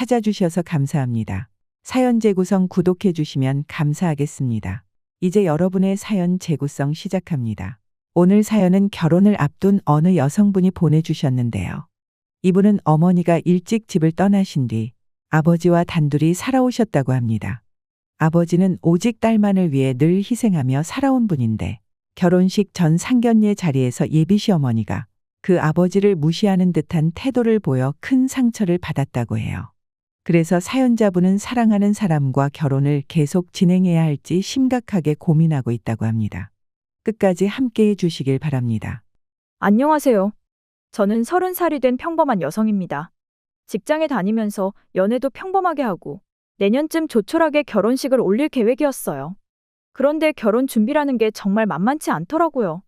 찾아주셔서 감사합니다. 사연 재구성 구독해 주시면 감사하겠습니다. 이제 여러분의 사연 재구성 시작합니다. 오늘 사연은 결혼을 앞둔 어느 여성분이 보내주셨는데요. 이분은 어머니가 일찍 집을 떠나신 뒤 아버지와 단둘이 살아오셨다고 합니다. 아버지는 오직 딸만을 위해 늘 희생하며 살아온 분인데 결혼식 전 상견례 자리에서 예비시어머니가 그 아버지를 무시하는 듯한 태도를 보여 큰 상처를 받았다고 해요. 그래서 사연자분은 사랑하는 사람과 결혼을 계속 진행해야 할지 심각하게 고민하고 있다고 합니다. 끝까지 함께해 주시길 바랍니다. 안녕하세요. 저는 30살이 된 평범한 여성입니다. 직장에 다니면서 연애도 평범하게 하고 내년쯤 조촐하게 결혼식을 올릴 계획이었어요. 그런데 결혼 준비라는 게 정말 만만치 않더라고요.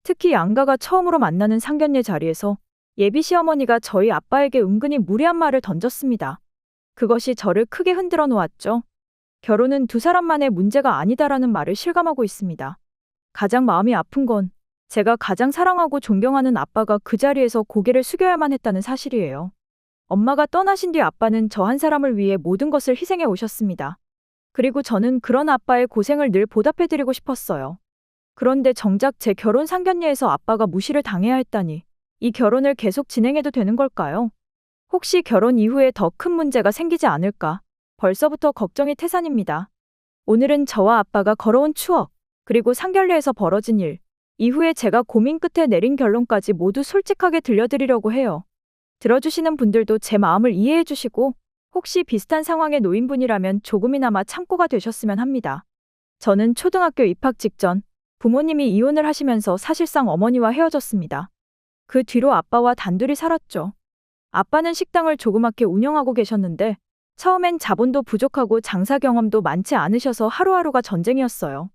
특히 양가가 처음으로 만나는 상견례 자리에서 예비 시어머니가 저희 아빠에게 은근히 무리한 말을 던졌습니다. 그것이 저를 크게 흔들어 놓았죠. 결혼은 두 사람만의 문제가 아니다라는 말을 실감하고 있습니다. 가장 마음이 아픈 건 제가 가장 사랑하고 존경하는 아빠가 그 자리에서 고개를 숙여야만 했다는 사실이에요. 엄마가 떠나신 뒤 아빠는 저 한 사람을 위해 모든 것을 희생해 오셨습니다. 그리고 저는 그런 아빠의 고생을 늘 보답해드리고 싶었어요. 그런데 정작 제 결혼 상견례에서 아빠가 무시를 당해야 했다니, 이 결혼을 계속 진행해도 되는 걸까요? 혹시 결혼 이후에 더 큰 문제가 생기지 않을까? 벌써부터 걱정이 태산입니다. 오늘은 저와 아빠가 걸어온 추억, 그리고 상견례에서 벌어진 일, 이후에 제가 고민 끝에 내린 결론까지 모두 솔직하게 들려드리려고 해요. 들어주시는 분들도 제 마음을 이해해 주시고 혹시 비슷한 상황에 놓인 분이라면 조금이나마 참고가 되셨으면 합니다. 저는 초등학교 입학 직전 부모님이 이혼을 하시면서 사실상 어머니와 헤어졌습니다. 그 뒤로 아빠와 단둘이 살았죠. 아빠는 식당을 조그맣게 운영하고 계셨는데 처음엔 자본도 부족하고 장사 경험도 많지 않으셔서 하루하루가 전쟁이었어요.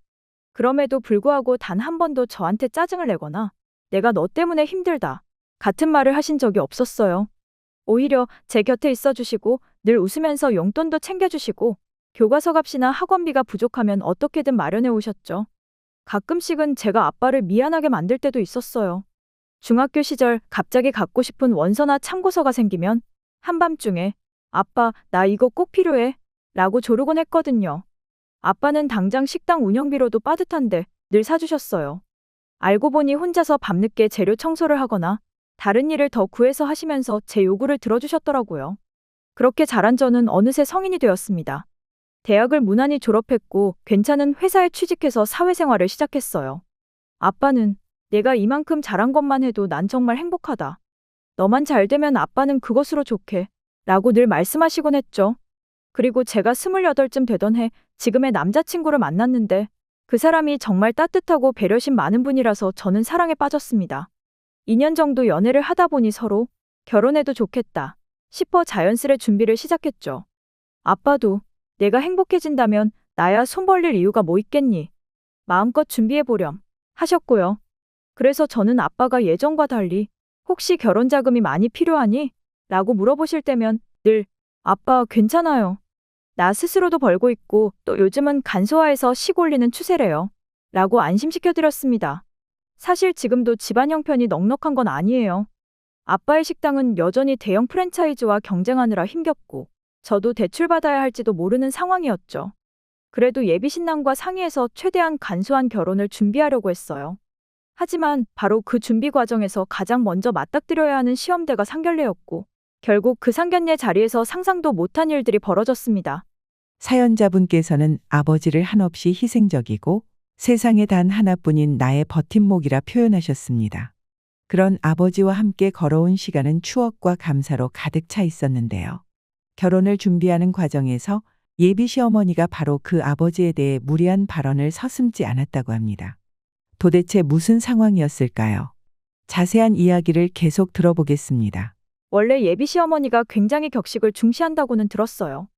그럼에도 불구하고 단 한 번도 저한테 짜증을 내거나 내가 너 때문에 힘들다 같은 말을 하신 적이 없었어요. 오히려 제 곁에 있어주시고 늘 웃으면서 용돈도 챙겨주시고 교과서 값이나 학원비가 부족하면 어떻게든 마련해 오셨죠. 가끔씩은 제가 아빠를 미안하게 만들 때도 있었어요. 중학교 시절 갑자기 갖고 싶은 원서나 참고서가 생기면 한밤중에 아빠, 나 이거 꼭 필요해 라고 조르곤 했거든요. 아빠는 당장 식당 운영비로도 빠듯한데 늘 사주셨어요. 알고 보니 혼자서 밤늦게 재료 청소를 하거나 다른 일을 더 구해서 하시면서 제 요구를 들어주셨더라고요. 그렇게 자란 저는 어느새 성인이 되었습니다. 대학을 무난히 졸업했고 괜찮은 회사에 취직해서 사회생활을 시작했어요. 아빠는 내가 이만큼 잘한 것만 해도 난 정말 행복하다. 너만 잘 되면 아빠는 그것으로 좋게 라고 늘 말씀하시곤 했죠. 그리고 제가 28쯤 되던 해 지금의 남자친구를 만났는데 그 사람이 정말 따뜻하고 배려심 많은 분이라서 저는 사랑에 빠졌습니다. 2년 정도 연애를 하다 보니 서로 결혼해도 좋겠다 싶어 자연스레 준비를 시작했죠. 아빠도 내가 행복해진다면 나야 손 벌릴 이유가 뭐 있겠니? 마음껏 준비해보렴 하셨고요. 그래서 저는 아빠가 예전과 달리 혹시 결혼 자금이 많이 필요하니? 라고 물어보실 때면 늘 아빠 괜찮아요. 나 스스로도 벌고 있고 또 요즘은 간소화해서 식 올리는 추세래요. 라고 안심시켜드렸습니다. 사실 지금도 집안 형편이 넉넉한 건 아니에요. 아빠의 식당은 여전히 대형 프랜차이즈와 경쟁하느라 힘겹고 저도 대출받아야 할지도 모르는 상황이었죠. 그래도 예비 신랑과 상의해서 최대한 간소한 결혼을 준비하려고 했어요. 하지만 바로 그 준비 과정에서 가장 먼저 맞닥뜨려야 하는 시험대가 상견례였고 결국 그 상견례 자리에서 상상도 못한 일들이 벌어졌습니다. 사연자분께서는 아버지를 한없이 희생적이고 세상에 단 하나뿐인 나의 버팀목이라 표현하셨습니다. 그런 아버지와 함께 걸어온 시간은 추억과 감사로 가득 차 있었는데요. 결혼을 준비하는 과정에서 예비 시어머니가 바로 그 아버지에 대해 무리한 발언을 서슴지 않았다고 합니다. 도대체 무슨 상황이었을까요? 자세한 이야기를 계속 들어보겠습니다. 원래 예비 시어머니가 굉장히 격식을 중시한다고는 들었어요.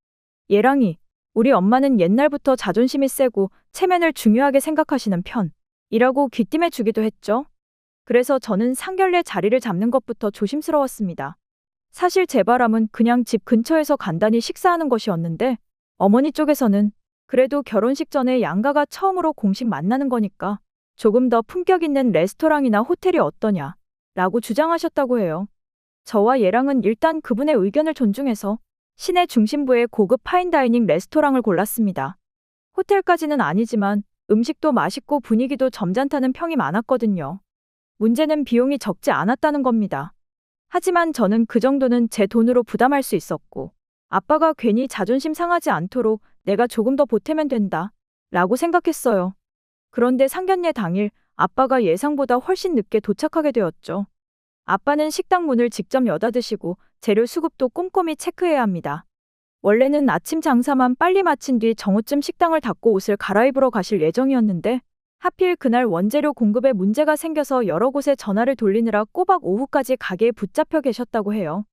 예랑이, 우리 엄마는 옛날부터 자존심이 세고 체면을 중요하게 생각하시는 편이라고 귀띔해 주기도 했죠. 그래서 저는 상견례 자리를 잡는 것부터 조심스러웠습니다. 사실 제 바람은 그냥 집 근처에서 간단히 식사하는 것이었는데 어머니 쪽에서는 그래도 결혼식 전에 양가가 처음으로 공식 만나는 거니까 조금 더 품격 있는 레스토랑이나 호텔이 어떠냐 라고 주장하셨다고 해요. 저와 얘랑은 일단 그분의 의견을 존중해서 시내 중심부의 고급 파인다이닝 레스토랑을 골랐습니다. 호텔까지는 아니지만 음식도 맛있고 분위기도 점잖다는 평이 많았거든요. 문제는 비용이 적지 않았다는 겁니다. 하지만 저는 그 정도는 제 돈으로 부담할 수 있었고, 아빠가 괜히 자존심 상하지 않도록 내가 조금 더 보태면 된다, 라고 생각했어요. 그런데 상견례 당일 아빠가 예상보다 훨씬 늦게 도착하게 되었죠. 아빠는 식당 문을 직접 여닫으시고 재료 수급도 꼼꼼히 체크해야 합니다. 원래는 아침 장사만 빨리 마친 뒤 정오쯤 식당을 닫고 옷을 갈아입으러 가실 예정이었는데 하필 그날 원재료 공급에 문제가 생겨서 여러 곳에 전화를 돌리느라 꼬박 오후까지 가게에 붙잡혀 계셨다고 해요.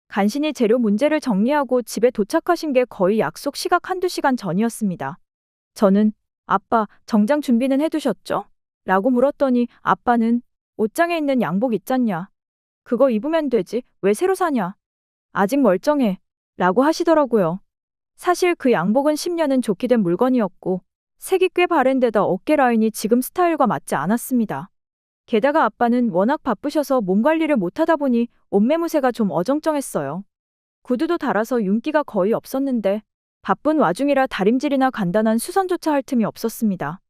간신히 재료 문제를 정리하고 집에 도착하신 게 거의 약속 시각 한두 시간 전이었습니다. 저는 아빠, 정장 준비는 해두셨죠? 라고 물었더니 아빠는 옷장에 있는 양복 있잖냐. 그거 입으면 되지, 왜 새로 사냐. 아직 멀쩡해. 라고 하시더라고요. 사실 그 양복은 10년은 좋게 된 물건이었고 색이 꽤 바랜 데다 어깨 라인이 지금 스타일과 맞지 않았습니다. 게다가 아빠는 워낙 바쁘셔서 몸 관리를 못하다 보니 옷매무새가 좀 어정쩡했어요. 구두도 닳아서 윤기가 거의 없었는데 바쁜 와중이라 다림질이나 간단한 수선조차 할 틈이 없었습니다.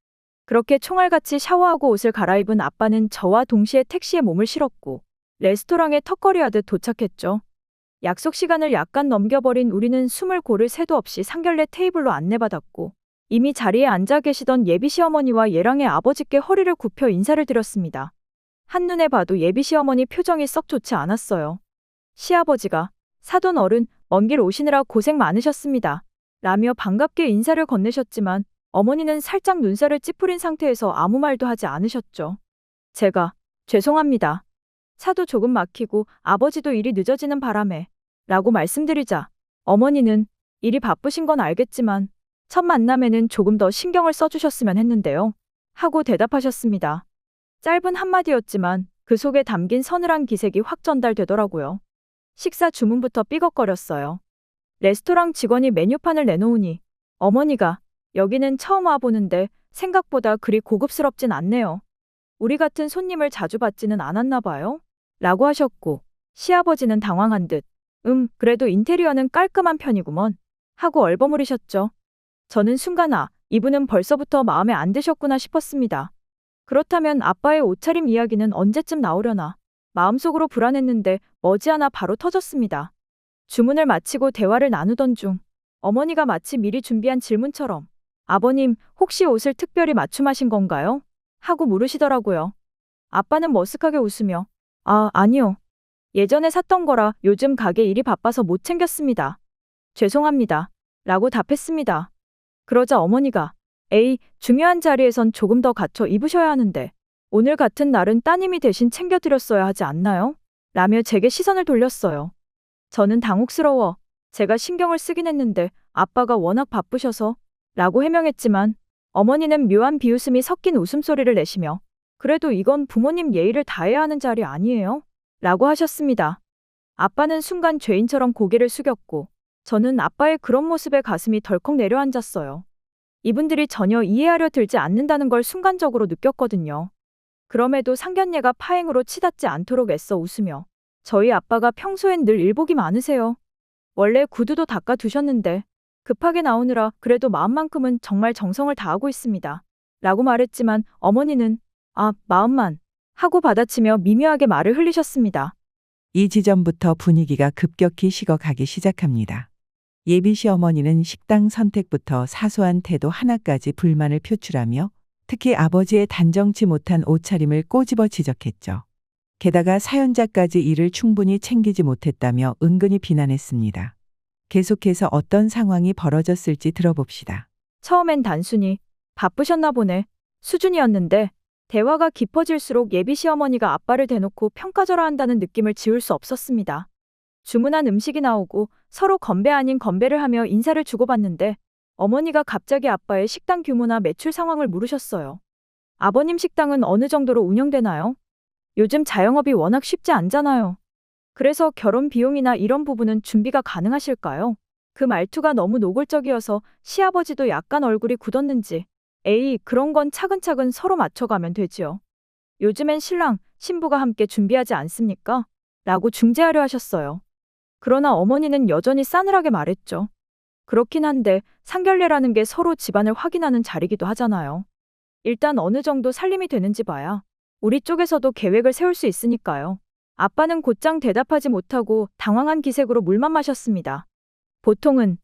그렇게 총알같이 샤워하고 옷을 갈아입은 아빠는 저와 동시에 택시에 몸을 실었고 레스토랑에 턱걸이하듯 도착했죠. 약속 시간을 약간 넘겨버린 우리는 숨을 고를 새도 없이 상견례 테이블로 안내받았고 이미 자리에 앉아 계시던 예비 시어머니와 예랑의 아버지께 허리를 굽혀 인사를 드렸습니다. 한눈에 봐도 예비 시어머니 표정이 썩 좋지 않았어요. 시아버지가 사돈 어른 먼 길 오시느라 고생 많으셨습니다. 라며 반갑게 인사를 건네셨지만 어머니는 살짝 눈살을 찌푸린 상태에서 아무 말도 하지 않으셨죠. 제가 죄송합니다. 차도 조금 막히고 아버지도 일이 늦어지는 바람에 라고 말씀드리자 어머니는 일이 바쁘신 건 알겠지만 첫 만남에는 조금 더 신경을 써주셨으면 했는데요. 하고 대답하셨습니다. 짧은 한마디였지만 그 속에 담긴 서늘한 기색이 확 전달되더라고요. 식사 주문부터 삐걱거렸어요. 레스토랑 직원이 메뉴판을 내놓으니 어머니가 여기는 처음 와보는데 생각보다 그리 고급스럽진 않네요. 우리 같은 손님을 자주 받지는 않았나 봐요. 라고 하셨고 시아버지는 당황한 듯 그래도 인테리어는 깔끔한 편이구먼 하고 얼버무리셨죠. 저는 순간 이분은 벌써부터 마음에 안 드셨구나 싶었습니다. 그렇다면 아빠의 옷차림 이야기는 언제쯤 나오려나 마음속으로 불안했는데 머지않아 바로 터졌습니다. 주문을 마치고 대화를 나누던 중 어머니가 마치 미리 준비한 질문처럼 아버님 혹시 옷을 특별히 맞춤하신 건가요? 하고 물으시더라고요. 아빠는 머쓱하게 웃으며 아니요. 예전에 샀던 거라 요즘 가게 일이 바빠서 못 챙겼습니다. 죄송합니다. 라고 답했습니다. 그러자 어머니가 에이, 중요한 자리에선 조금 더 갖춰 입으셔야 하는데 오늘 같은 날은 따님이 대신 챙겨드렸어야 하지 않나요? 라며 제게 시선을 돌렸어요. 저는 당혹스러워 제가 신경을 쓰긴 했는데 아빠가 워낙 바쁘셔서 라고 해명했지만 어머니는 묘한 비웃음이 섞인 웃음소리를 내시며 그래도 이건 부모님 예의를 다해야 하는 자리 아니에요? 라고 하셨습니다. 아빠는 순간 죄인처럼 고개를 숙였고 저는 아빠의 그런 모습에 가슴이 덜컥 내려앉았어요. 이분들이 전혀 이해하려 들지 않는다는 걸 순간적으로 느꼈거든요. 그럼에도 상견례가 파행으로 치닫지 않도록 애써 웃으며 저희 아빠가 평소엔 늘 일복이 많으세요. 원래 구두도 닦아 두셨는데 급하게 나오느라 그래도 마음만큼은 정말 정성을 다하고 있습니다. 라고 말했지만 어머니는 마음만 하고 받아치며 미묘하게 말을 흘리셨습니다. 이 지점부터 분위기가 급격히 식어가기 시작합니다. 예비 시어머니는 식당 선택부터 사소한 태도 하나까지 불만을 표출하며 특히 아버지의 단정치 못한 옷차림을 꼬집어 지적했죠. 게다가 사연자까지 이를 충분히 챙기지 못했다며 은근히 비난했습니다. 계속해서 어떤 상황이 벌어졌을지 들어봅시다. 처음엔 단순히 바쁘셨나 보네 수준이었는데 대화가 깊어질수록 예비 시어머니가 아빠를 대놓고 평가절하한다는 느낌을 지울 수 없었습니다. 주문한 음식이 나오고 서로 건배 아닌 건배를 하며 인사를 주고받는데 어머니가 갑자기 아빠의 식당 규모나 매출 상황을 물으셨어요. 아버님 식당은 어느 정도로 운영되나요? 요즘 자영업이 워낙 쉽지 않잖아요. 그래서 결혼 비용이나 이런 부분은 준비가 가능하실까요? 그 말투가 너무 노골적이어서 시아버지도 약간 얼굴이 굳었는지 에이, 그런 건 차근차근 서로 맞춰가면 되지요. 요즘엔 신랑, 신부가 함께 준비하지 않습니까? 라고 중재하려 하셨어요. 그러나 어머니는 여전히 싸늘하게 말했죠. 그렇긴 한데 상견례라는 게 서로 집안을 확인하는 자리기도 하잖아요. 일단 어느 정도 살림이 되는지 봐야 우리 쪽에서도 계획을 세울 수 있으니까요. 아빠는 곧장 대답하지 못하고 당황한 기색으로 물만 마셨습니다. 보통은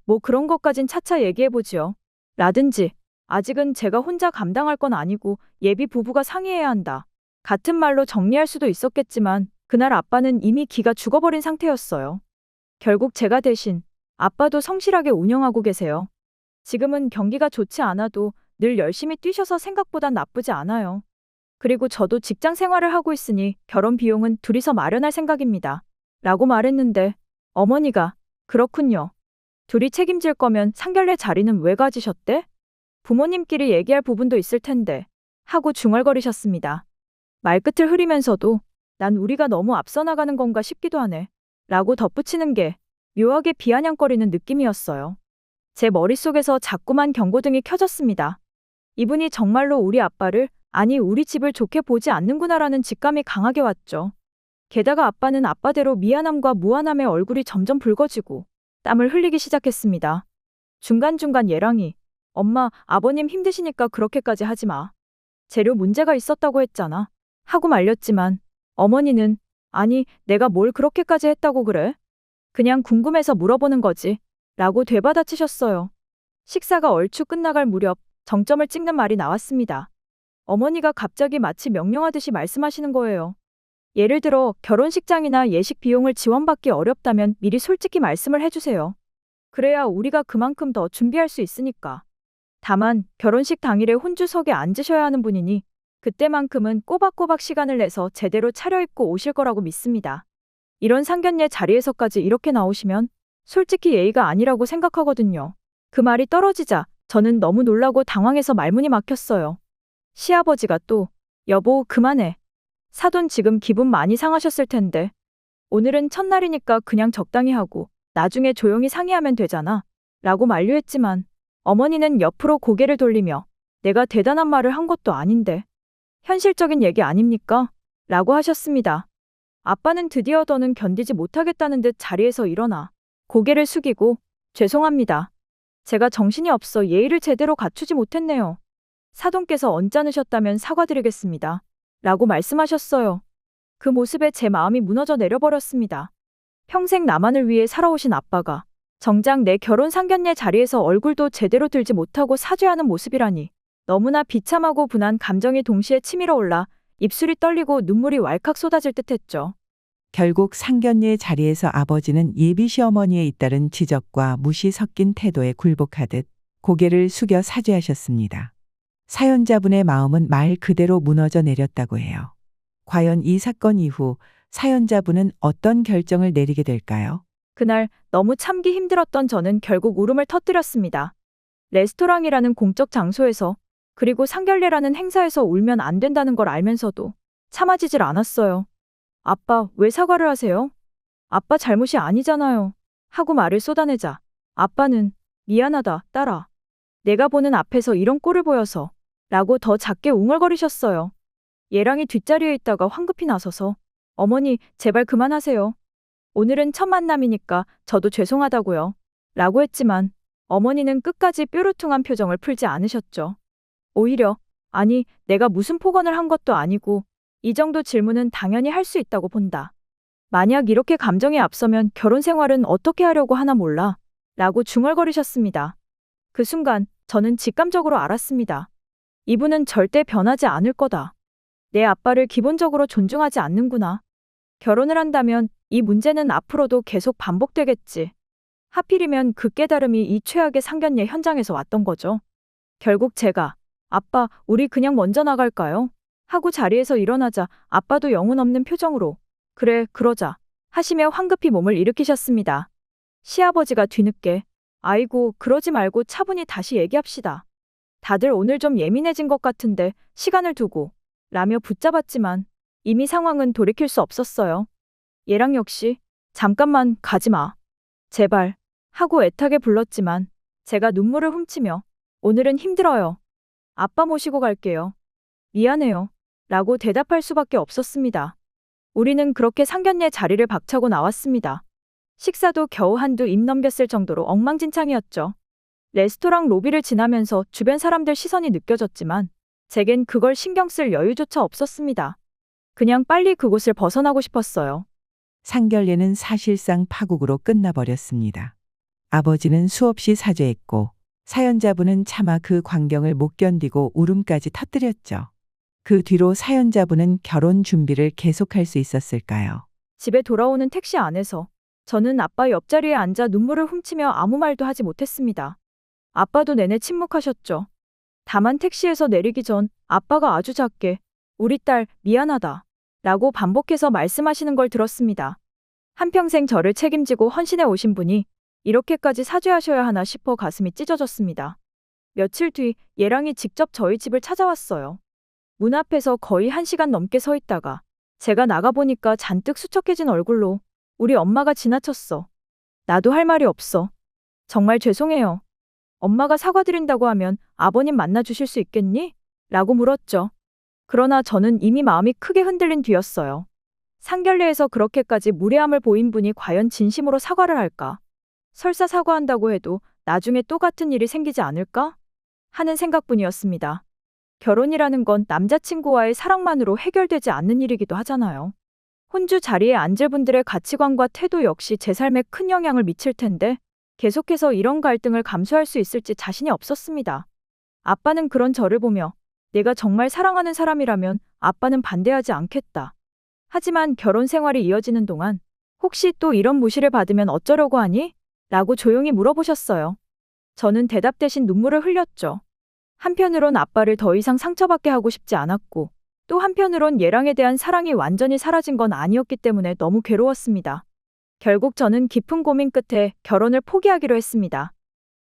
뭐 그런 것까진 차차 얘기해보지요. 라든지 아직은 제가 혼자 감당할 건 아니고 예비 부부가 상의해야 한다. 같은 말로 정리할 수도 있었겠지만 그날 아빠는 이미 기가 죽어버린 상태였어요. 결국 제가 대신 아빠도 성실하게 운영하고 계세요. 지금은 경기가 좋지 않아도 늘 열심히 뛰셔서 생각보단 나쁘지 않아요. 그리고 저도 직장 생활을 하고 있으니 결혼 비용은 둘이서 마련할 생각입니다. 라고 말했는데 어머니가 그렇군요. 둘이 책임질 거면 상견례 자리는 왜 가지셨대? 부모님끼리 얘기할 부분도 있을 텐데 하고 중얼거리셨습니다. 말끝을 흐리면서도 난 우리가 너무 앞서 나가는 건가 싶기도 하네. 라고 덧붙이는 게 묘하게 비아냥거리는 느낌이었어요. 제 머릿속에서 자꾸만 경고등이 켜졌습니다. 이분이 정말로 우리 아빠를, 아니 우리 집을 좋게 보지 않는구나라는 직감이 강하게 왔죠. 게다가 아빠는 아빠대로 미안함과 무안함에 얼굴이 점점 붉어지고 땀을 흘리기 시작했습니다. 중간중간 얘랑이 엄마, 아버님 힘드시니까 그렇게까지 하지 마. 재료 문제가 있었다고 했잖아. 하고 말렸지만 어머니는 아니 내가 뭘 그렇게까지 했다고 그래? 그냥 궁금해서 물어보는 거지. 라고 되받아치셨어요. 식사가 얼추 끝나갈 무렵 정점을 찍는 말이 나왔습니다. 어머니가 갑자기 마치 명령하듯이 말씀하시는 거예요. 예를 들어 결혼식장이나 예식 비용을 지원받기 어렵다면 미리 솔직히 말씀을 해주세요. 그래야 우리가 그만큼 더 준비할 수 있으니까. 다만 결혼식 당일에 혼주석에 앉으셔야 하는 분이니 그때만큼은 꼬박꼬박 시간을 내서 제대로 차려입고 오실 거라고 믿습니다. 이런 상견례 자리에서까지 이렇게 나오시면 솔직히 예의가 아니라고 생각하거든요. 그 말이 떨어지자 저는 너무 놀라고 당황해서 말문이 막혔어요. 시아버지가 또 여보 그만해. 사돈 지금 기분 많이 상하셨을 텐데. 오늘은 첫날이니까 그냥 적당히 하고 나중에 조용히 상의하면 되잖아. 라고 만류했지만 어머니는 옆으로 고개를 돌리며 내가 대단한 말을 한 것도 아닌데. 현실적인 얘기 아닙니까? 라고 하셨습니다. 아빠는 드디어 더는 견디지 못하겠다는 듯 자리에서 일어나 고개를 숙이고 죄송합니다. 제가 정신이 없어 예의를 제대로 갖추지 못했네요. 사돈께서 언짢으셨다면 사과드리겠습니다. 라고 말씀하셨어요. 그 모습에 제 마음이 무너져 내려버렸습니다. 평생 나만을 위해 살아오신 아빠가 정작 내 결혼 상견례 자리에서 얼굴도 제대로 들지 못하고 사죄하는 모습이라니 너무나 비참하고 분한 감정이 동시에 치밀어 올라 입술이 떨리고 눈물이 왈칵 쏟아질 듯했죠. 결국 상견례 자리에서 아버지는 예비 시어머니에 잇따른 지적과 무시 섞인 태도에 굴복하듯 고개를 숙여 사죄하셨습니다. 사연자분의 마음은 말 그대로 무너져 내렸다고 해요. 과연 이 사건 이후 사연자분은 어떤 결정을 내리게 될까요? 그날 너무 참기 힘들었던 저는 결국 울음을 터뜨렸습니다. 레스토랑이라는 공적 장소에서 그리고 상견례라는 행사에서 울면 안 된다는 걸 알면서도 참아지질 않았어요. 아빠, 왜 사과를 하세요? 아빠 잘못이 아니잖아요. 하고 말을 쏟아내자 아빠는 미안하다, 딸아. 내가 보는 앞에서 이런 꼴을 보여서 라고 더 작게 웅얼거리셨어요. 예랑이 뒷자리에 있다가 황급히 나서서 어머니, 제발 그만하세요. 오늘은 첫 만남이니까 저도 죄송하다고요. 라고 했지만 어머니는 끝까지 뾰루퉁한 표정을 풀지 않으셨죠. 오히려 아니, 내가 무슨 폭언을 한 것도 아니고 이 정도 질문은 당연히 할 수 있다고 본다. 만약 이렇게 감정이 앞서면 결혼 생활은 어떻게 하려고 하나 몰라. 라고 중얼거리셨습니다. 그 순간 저는 직감적으로 알았습니다. 이분은 절대 변하지 않을 거다. 내 아빠를 기본적으로 존중하지 않는구나. 결혼을 한다면 이 문제는 앞으로도 계속 반복되겠지. 하필이면 그 깨달음이 이 최악의 상견례 현장에서 왔던 거죠. 결국 제가 아빠, 우리 그냥 먼저 나갈까요? 하고 자리에서 일어나자 아빠도 영혼 없는 표정으로 그래, 그러자 하시며 황급히 몸을 일으키셨습니다. 시아버지가 뒤늦게 아이고, 그러지 말고 차분히 다시 얘기합시다. 다들 오늘 좀 예민해진 것 같은데 시간을 두고 라며 붙잡았지만 이미 상황은 돌이킬 수 없었어요. 얘랑 역시 잠깐만 가지 마. 제발 하고 애타게 불렀지만 제가 눈물을 훔치며 오늘은 힘들어요. 아빠 모시고 갈게요. 미안해요. 라고 대답할 수밖에 없었습니다. 우리는 그렇게 상견례 자리를 박차고 나왔습니다. 식사도 겨우 한두 입 넘겼을 정도로 엉망진창이었죠. 레스토랑 로비를 지나면서 주변 사람들 시선이 느껴졌지만 제겐 그걸 신경 쓸 여유조차 없었습니다. 그냥 빨리 그곳을 벗어나고 싶었어요. 상견례는 사실상 파국으로 끝나버렸습니다. 아버지는 수없이 사죄했고 사연자분은 차마 그 광경을 못 견디고 울음까지 터뜨렸죠. 그 뒤로 사연자분은 결혼 준비를 계속할 수 있었을까요? 집에 돌아오는 택시 안에서 저는 아빠 옆자리에 앉아 눈물을 훔치며 아무 말도 하지 못했습니다. 아빠도 내내 침묵하셨죠. 다만 택시에서 내리기 전 아빠가 아주 작게 우리 딸 미안하다 라고 반복해서 말씀하시는 걸 들었습니다. 한평생 저를 책임지고 헌신해 오신 분이 이렇게까지 사죄하셔야 하나 싶어 가슴이 찢어졌습니다. 며칠 뒤 예랑이 직접 저희 집을 찾아왔어요. 문 앞에서 거의 1시간 넘게 서 있다가 제가 나가보니까 잔뜩 수척해진 얼굴로 우리 엄마가 지나쳤어. 나도 할 말이 없어. 정말 죄송해요. 엄마가 사과드린다고 하면 아버님 만나주실 수 있겠니? 라고 물었죠. 그러나 저는 이미 마음이 크게 흔들린 뒤였어요. 상견례에서 그렇게까지 무례함을 보인 분이 과연 진심으로 사과를 할까? 설사 사과한다고 해도 나중에 또 같은 일이 생기지 않을까? 하는 생각뿐이었습니다. 결혼이라는 건 남자친구와의 사랑만으로 해결되지 않는 일이기도 하잖아요. 혼주 자리에 앉을 분들의 가치관과 태도 역시 제 삶에 큰 영향을 미칠 텐데 계속해서 이런 갈등을 감수할 수 있을지 자신이 없었습니다. 아빠는 그런 저를 보며 내가 정말 사랑하는 사람이라면 아빠는 반대하지 않겠다. 하지만 결혼 생활이 이어지는 동안 혹시 또 이런 무시를 받으면 어쩌려고 하니? 라고 조용히 물어보셨어요. 저는 대답 대신 눈물을 흘렸죠. 한편으론 아빠를 더 이상 상처받게 하고 싶지 않았고 또 한편으론 예랑에 대한 사랑이 완전히 사라진 건 아니었기 때문에 너무 괴로웠습니다. 결국 저는 깊은 고민 끝에 결혼을 포기하기로 했습니다.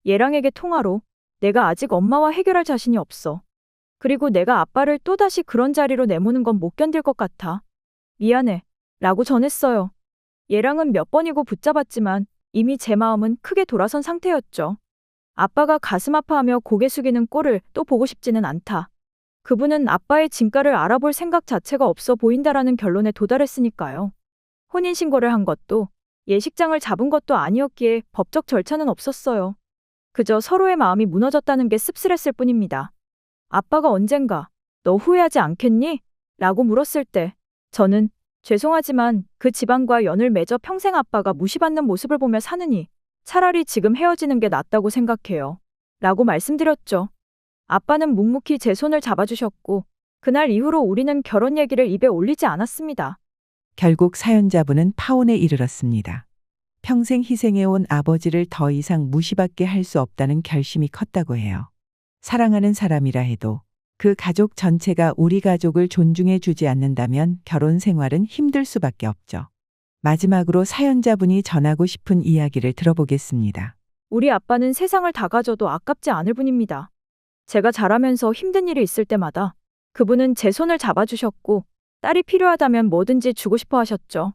예랑에게 통화로 내가 아직 엄마와 해결할 자신이 없어. 그리고 내가 아빠를 또다시 그런 자리로 내모는 건 못 견딜 것 같아. 미안해. 라고 전했어요. 예랑은 몇 번이고 붙잡았지만 이미 제 마음은 크게 돌아선 상태였죠. 아빠가 가슴 아파하며 고개 숙이는 꼴을 또 보고 싶지는 않다. 그분은 아빠의 진가를 알아볼 생각 자체가 없어 보인다라는 결론에 도달했으니까요. 혼인신고를 한 것도 예식장을 잡은 것도 아니었기에 법적 절차는 없었어요. 그저 서로의 마음이 무너졌다는 게 씁쓸했을 뿐입니다. 아빠가 언젠가 너 후회하지 않겠니? 라고 물었을 때 저는 죄송하지만 그 집안과 연을 맺어 평생 아빠가 무시받는 모습을 보며 사느니 차라리 지금 헤어지는 게 낫다고 생각해요. 라고 말씀드렸죠. 아빠는 묵묵히 제 손을 잡아주셨고 그날 이후로 우리는 결혼 얘기를 입에 올리지 않았습니다. 결국 사연자분은 파혼에 이르렀습니다. 평생 희생해온 아버지를 더 이상 무시받게 할 수 없다는 결심이 컸다고 해요. 사랑하는 사람이라 해도 그 가족 전체가 우리 가족을 존중해 주지 않는다면 결혼 생활은 힘들 수밖에 없죠. 마지막으로 사연자분이 전하고 싶은 이야기를 들어보겠습니다. 우리 아빠는 세상을 다 가져도 아깝지 않을 분입니다. 제가 자라면서 힘든 일이 있을 때마다 그분은 제 손을 잡아주셨고 딸이 필요하다면 뭐든지 주고 싶어 하셨죠.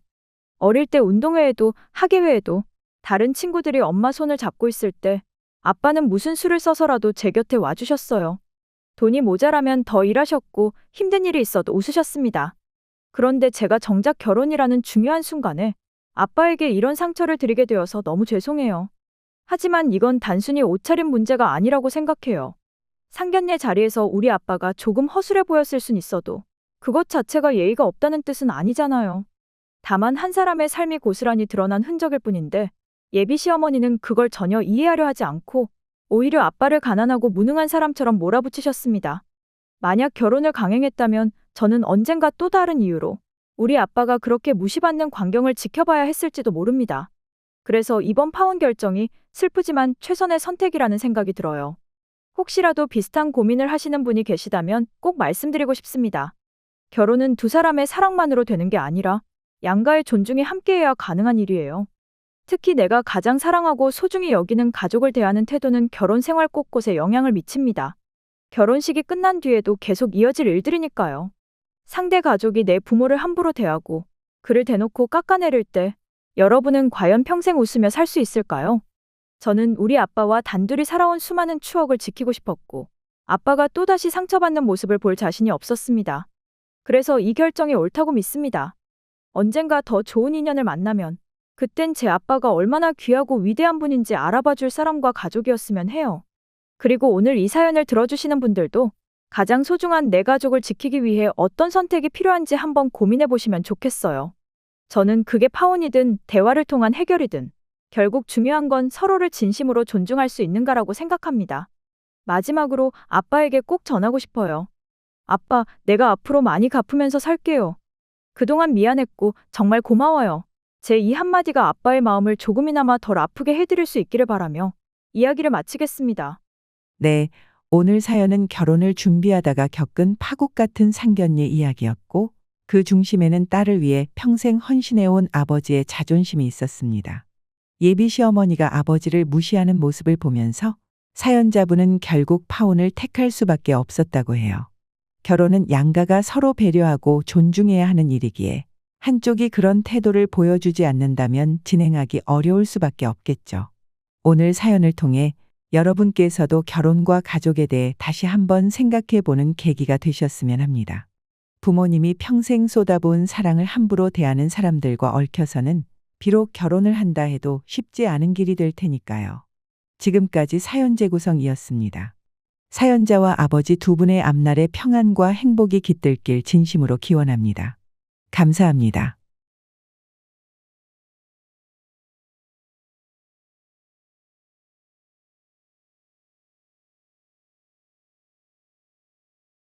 어릴 때 운동회에도 학예회에도 다른 친구들이 엄마 손을 잡고 있을 때 아빠는 무슨 수를 써서라도 제 곁에 와주셨어요. 돈이 모자라면 더 일하셨고 힘든 일이 있어도 웃으셨습니다. 그런데 제가 정작 결혼이라는 중요한 순간에 아빠에게 이런 상처를 드리게 되어서 너무 죄송해요. 하지만 이건 단순히 옷차림 문제가 아니라고 생각해요. 상견례 자리에서 우리 아빠가 조금 허술해 보였을 순 있어도 그것 자체가 예의가 없다는 뜻은 아니잖아요. 다만 한 사람의 삶이 고스란히 드러난 흔적일 뿐인데 예비 시어머니는 그걸 전혀 이해하려 하지 않고 오히려 아빠를 가난하고 무능한 사람처럼 몰아붙이셨습니다. 만약 결혼을 강행했다면 저는 언젠가 또 다른 이유로 우리 아빠가 그렇게 무시받는 광경을 지켜봐야 했을지도 모릅니다. 그래서 이번 파혼 결정이 슬프지만 최선의 선택이라는 생각이 들어요. 혹시라도 비슷한 고민을 하시는 분이 계시다면 꼭 말씀드리고 싶습니다. 결혼은 두 사람의 사랑만으로 되는 게 아니라 양가의 존중이 함께해야 가능한 일이에요. 특히 내가 가장 사랑하고 소중히 여기는 가족을 대하는 태도는 결혼 생활 곳곳에 영향을 미칩니다. 결혼식이 끝난 뒤에도 계속 이어질 일들이니까요. 상대 가족이 내 부모를 함부로 대하고 그를 대놓고 깎아내릴 때 여러분은 과연 평생 웃으며 살 수 있을까요? 저는 우리 아빠와 단둘이 살아온 수많은 추억을 지키고 싶었고 아빠가 또다시 상처받는 모습을 볼 자신이 없었습니다. 그래서 이 결정이 옳다고 믿습니다. 언젠가 더 좋은 인연을 만나면 그땐 제 아빠가 얼마나 귀하고 위대한 분인지 알아봐 줄 사람과 가족이었으면 해요. 그리고 오늘 이 사연을 들어주시는 분들도 가장 소중한 내 가족을 지키기 위해 어떤 선택이 필요한지 한번 고민해 보시면 좋겠어요. 저는 그게 파혼이든 대화를 통한 해결이든 결국 중요한 건 서로를 진심으로 존중할 수 있는가라고 생각합니다. 마지막으로 아빠에게 꼭 전하고 싶어요. 아빠, 내가 앞으로 많이 갚으면서 살게요. 그동안 미안했고 정말 고마워요. 제 이 한마디가 아빠의 마음을 조금이나마 덜 아프게 해드릴 수 있기를 바라며 이야기를 마치겠습니다. 네, 오늘 사연은 결혼을 준비하다가 겪은 파국 같은 상견례 이야기였고, 그 중심에는 딸을 위해 평생 헌신해온 아버지의 자존심이 있었습니다. 예비 시어머니가 아버지를 무시하는 모습을 보면서 사연자분은 결국 파혼을 택할 수밖에 없었다고 해요. 결혼은 양가가 서로 배려하고 존중해야 하는 일이기에 한쪽이 그런 태도를 보여주지 않는다면 진행하기 어려울 수밖에 없겠죠. 오늘 사연을 통해 여러분께서도 결혼과 가족에 대해 다시 한번 생각해 보는 계기가 되셨으면 합니다. 부모님이 평생 쏟아부은 사랑을 함부로 대하는 사람들과 얽혀서는 비록 결혼을 한다 해도 쉽지 않은 길이 될 테니까요. 지금까지 사연 재구성이었습니다. 사연자와 아버지 두 분의 앞날에 평안과 행복이 깃들길 진심으로 기원합니다. 감사합니다.